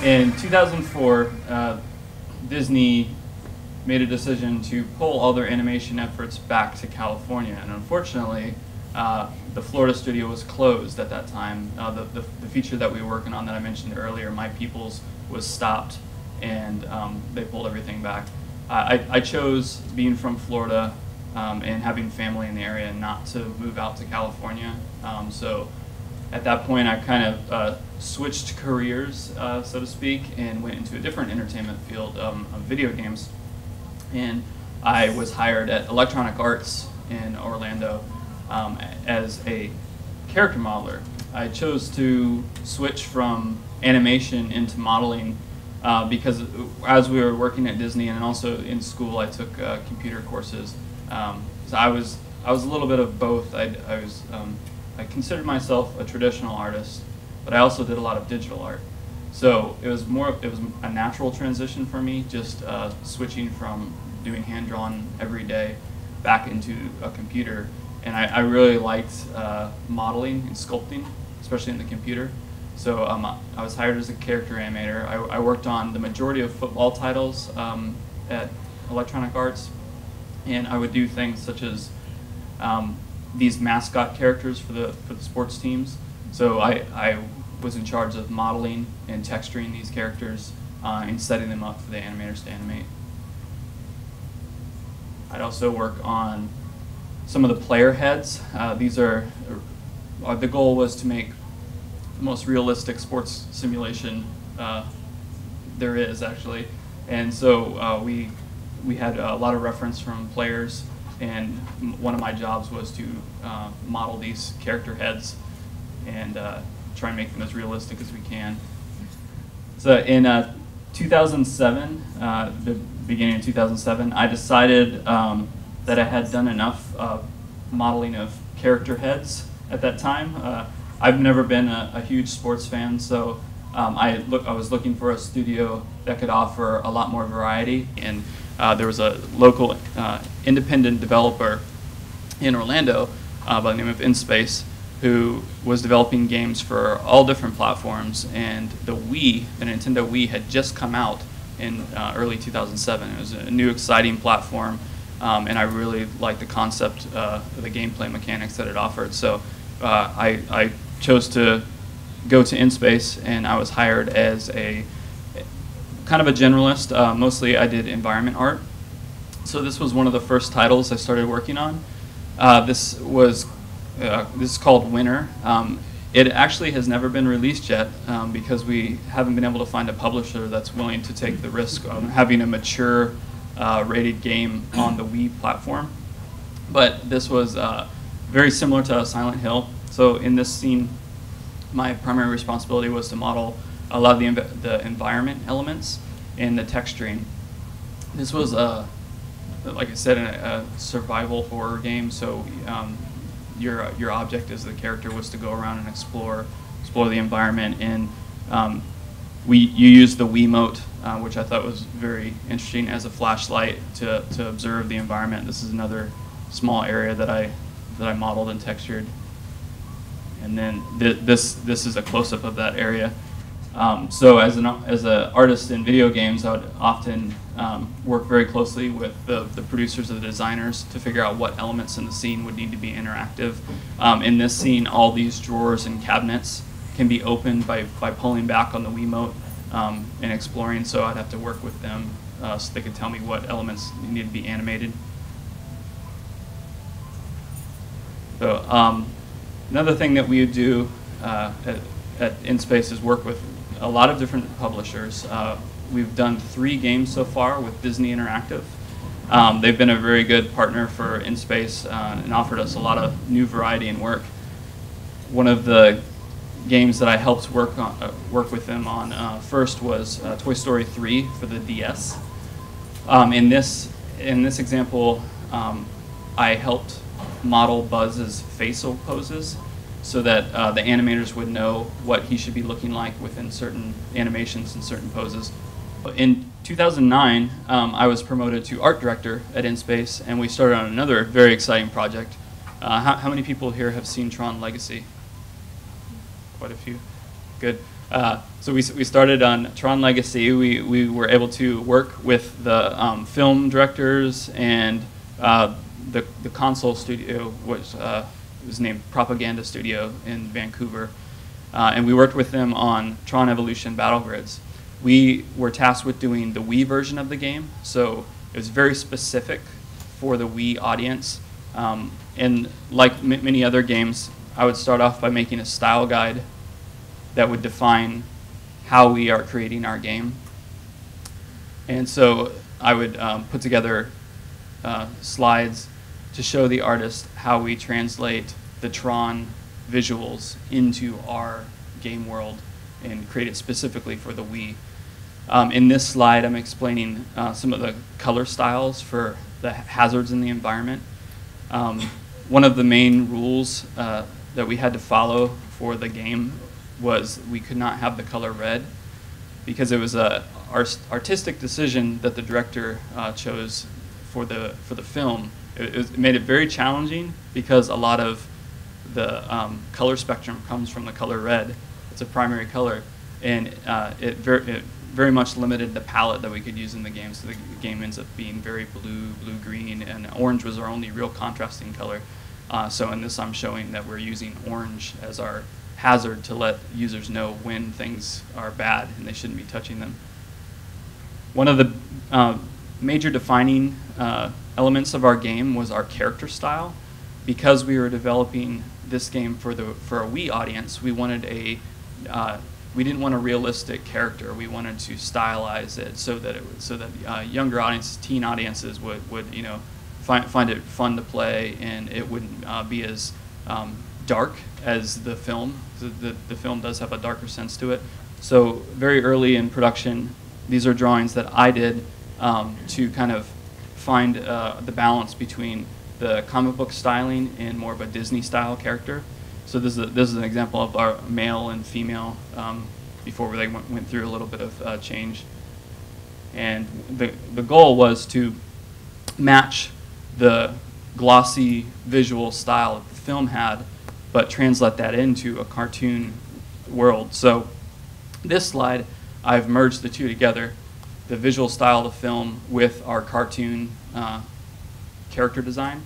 in 2004, Disney made a decision to pull all their animation efforts back to California, and unfortunately, the Florida studio was closed at that time. The feature that we were working on that I mentioned earlier, My Peoples, was stopped, and they pulled everything back. I chose, being from Florida and having family in the area, not to move out to California. So at that point, I kind of switched careers, so to speak, and went into a different entertainment field of video games. And I was hired at Electronic Arts in Orlando as a character modeler. I chose to switch from animation into modeling because as we were working at Disney and also in school, I took computer courses. So I was a little bit of both. I considered myself a traditional artist, but I also did a lot of digital art. So it was a natural transition for me, just switching from doing hand-drawn every day back into a computer. And I really liked modeling and sculpting, especially in the computer. So I was hired as a character animator. I worked on the majority of football titles at Electronic Arts, and I would do things such as these mascot characters for the sports teams. So I was in charge of modeling and texturing these characters and setting them up for the animators to animate. I'd also work on some of the player heads. The goal was to make the most realistic sports simulation there is, actually. And so we had a lot of reference from players, and one of my jobs was to model these character heads and try and make them as realistic as we can. So in 2007, the beginning of 2007, I decided that I had done enough modeling of character heads at that time. I've never been a huge sports fan, so I was looking for a studio that could offer a lot more variety, and there was a local independent developer in Orlando by the name of InSpace, who was developing games for all different platforms, and the Nintendo Wii had just come out in early 2007. It was a new exciting platform, and I really liked the concept of the gameplay mechanics that it offered. So I chose to go to InSpace, and I was hired as a kind of a generalist. Mostly I did environment art. So this was one of the first titles I started working on. This is called Winter. It actually has never been released yet because we haven't been able to find a publisher that's willing to take the risk of having a mature rated game on the Wii platform. But this was very similar to Silent Hill. So in this scene, my primary responsibility was to model a lot of the environment elements and the texturing. This was, like I said, a survival horror game. So your object as the character was to go around and explore the environment, and you used the Wiimote, which I thought was very interesting as a flashlight to observe the environment. This is another small area that I modeled and textured, and then this is a close-up of that area. So as an artist in video games, I would often work very closely with the producers or the designers to figure out what elements in the scene would need to be interactive. In this scene, all these drawers and cabinets can be opened by pulling back on the Wiimote and exploring, so I'd have to work with them so they could tell me what elements need to be animated. So another thing that we would do at InSpace is work with a lot of different publishers. We've done 3 games so far with Disney Interactive. They've been a very good partner for InSpace and offered us a lot of new variety and work. One of the games that I helped work with them on first was Toy Story 3 for the DS. In this example, I helped model Buzz's facial poses, so that the animators would know what he should be looking like within certain animations and certain poses. In 2009, I was promoted to art director at InSpace, and we started on another very exciting project. How many people here have seen Tron Legacy? Quite a few. Good. So we started on Tron Legacy. We were able to work with the film directors and the console studio, which was named Propaganda Studio in Vancouver. And we worked with them on Tron Evolution Battle Grids. We were tasked with doing the Wii version of the game, so it was very specific for the Wii audience. And like many other games, I would start off by making a style guide that would define how we are creating our game. And so I would put together slides to show the artist how we translate the Tron visuals into our game world and create it specifically for the Wii. In this slide, I'm explaining some of the color styles for the hazards in the environment. One of the main rules that we had to follow for the game was we could not have the color red, because it was a artistic decision that the director chose for the film. It made it very challenging because a lot of the color spectrum comes from the color red. It's a primary color, and it very much limited the palette that we could use in the game. So the game ends up being very blue-green, and orange was our only real contrasting color. So in this, I'm showing that we're using orange as our hazard to let users know when things are bad and they shouldn't be touching them. One of the major defining elements of our game was our character style. Because we were developing this game for a Wii audience, we wanted we didn't want a realistic character. We wanted to stylize it so that younger audiences, teen audiences would find it fun to play, and it wouldn't be as dark as the film. The film does have a darker sense to it. So very early in production, these are drawings that I did to kind of find the balance between the comic book styling and more of a Disney style character. So this is an example of our male and female before they went through a little bit of change. And the goal was to match the glossy visual style that the film had, but translate that into a cartoon world. So this slide, I've merged the two together, the visual style of the film with our cartoon character design.